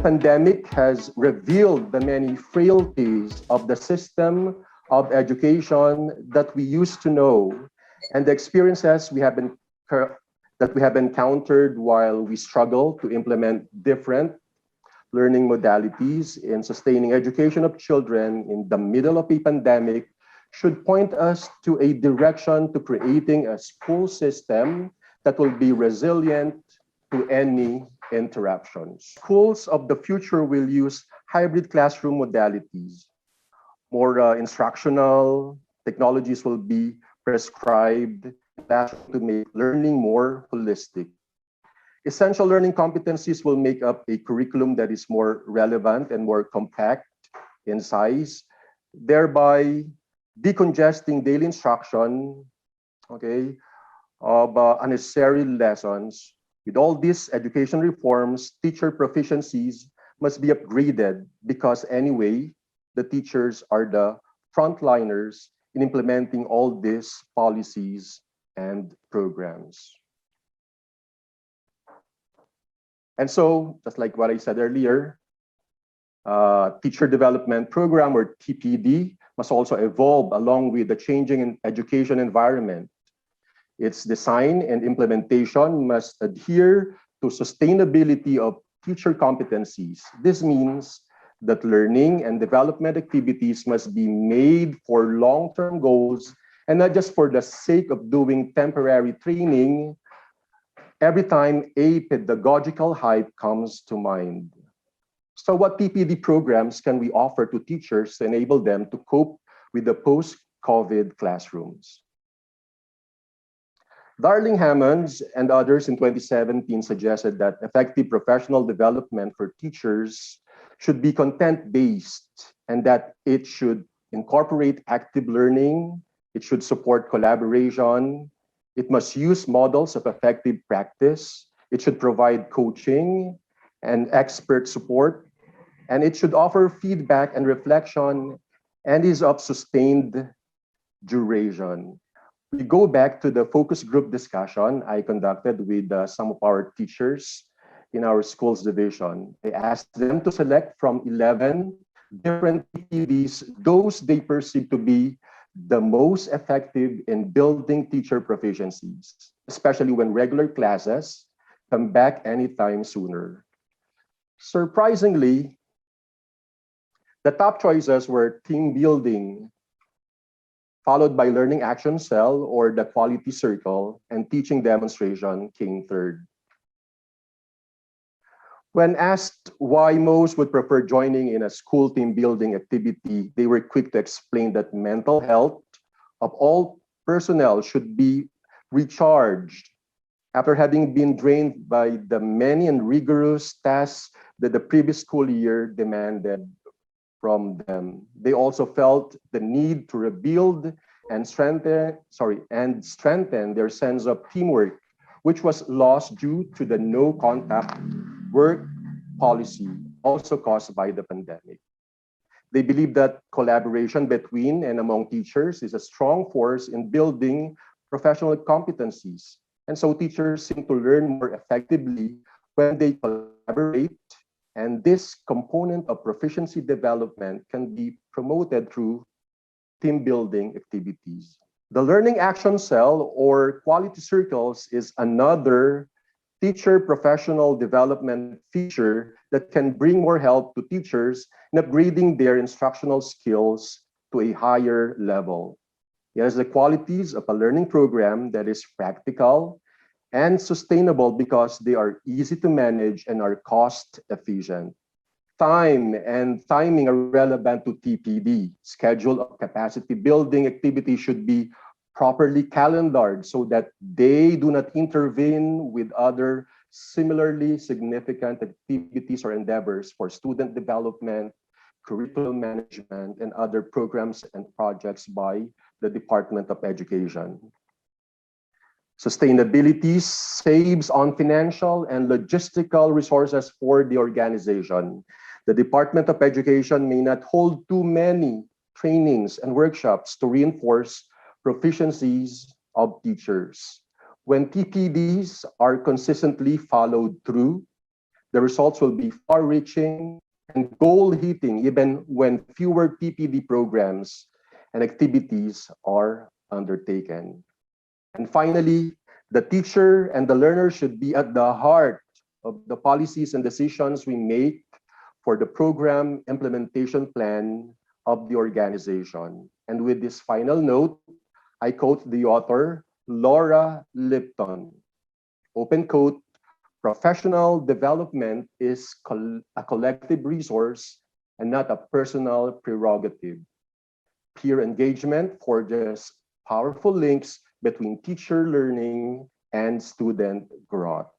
pandemic has revealed the many frailties of the system of education that we used to know, and the experiences that we have encountered while we struggle to implement different learning modalities in sustaining education of children in the middle of a pandemic should point us to a direction to creating a school system that will be resilient to any interruptions. Schools of the future will use hybrid classroom modalities. More instructional technologies will be prescribed to make learning more holistic. Essential learning competencies will make up a curriculum that is more relevant and more compact in size, thereby decongesting daily instruction, of unnecessary lessons. With all these education reforms, teacher proficiencies must be upgraded because anyway, the teachers are the frontliners in implementing all these policies and programs. And so, just like what I said earlier, teacher development program, or TPD, must also evolve along with the changing education environment. Its design and implementation must adhere to sustainability of teacher competencies. This means that learning and development activities must be made for long-term goals and not just for the sake of doing temporary training every time a pedagogical hype comes to mind. So what TPD programs can we offer to teachers to enable them to cope with the post-COVID classrooms? Darling Hammonds and others in 2017 suggested that effective professional development for teachers should be content-based and that it should incorporate active learning, it should support collaboration, it must use models of effective practice, it should provide coaching and expert support, and it should offer feedback and reflection and is of sustained duration. We go back to the focus group discussion I conducted with some of our teachers in our schools division. I asked them to select from 11 different TPDs, those they perceive to be the most effective in building teacher proficiencies, especially when regular classes come back anytime sooner. Surprisingly, the top choices were team building, followed by learning action cell or the quality circle, and teaching demonstration came third. When asked why most would prefer joining in a school team building activity, they were quick to explain that mental health of all personnel should be recharged after having been drained by the many and rigorous tasks that the previous school year demanded from them. They also felt the need to rebuild and strengthen their sense of teamwork, which was lost due to the no contact work policy, also caused by the pandemic. They believe that collaboration between and among teachers is a strong force in building professional competencies. And so teachers seem to learn more effectively when they collaborate, and this component of proficiency development can be promoted through team building activities. The Learning Action Cell or Quality Circles is another teacher professional development feature that can bring more help to teachers in upgrading their instructional skills to a higher level. It has the qualities of a learning program that is practical and sustainable because they are easy to manage and are cost efficient. Time and timing are relevant to TPD. Schedule of capacity building activities should be properly calendared so that they do not intervene with other similarly significant activities or endeavors for student development, curriculum management, and other programs and projects by the Department of Education. Sustainability saves on financial and logistical resources for the organization. The Department of Education may not hold too many trainings and workshops to reinforce proficiencies of teachers. When TPDs are consistently followed through, The results will be far-reaching and goal-hitting even when fewer TPD programs and activities are undertaken. And finally, the teacher and the learner should be at the heart of the policies and decisions we make for the program implementation plan of the organization. And with this final note, I quote the author, Laura Lipton, open quote, "Professional development is a collective resource and not a personal prerogative. Peer engagement forges powerful links between teacher learning and student growth."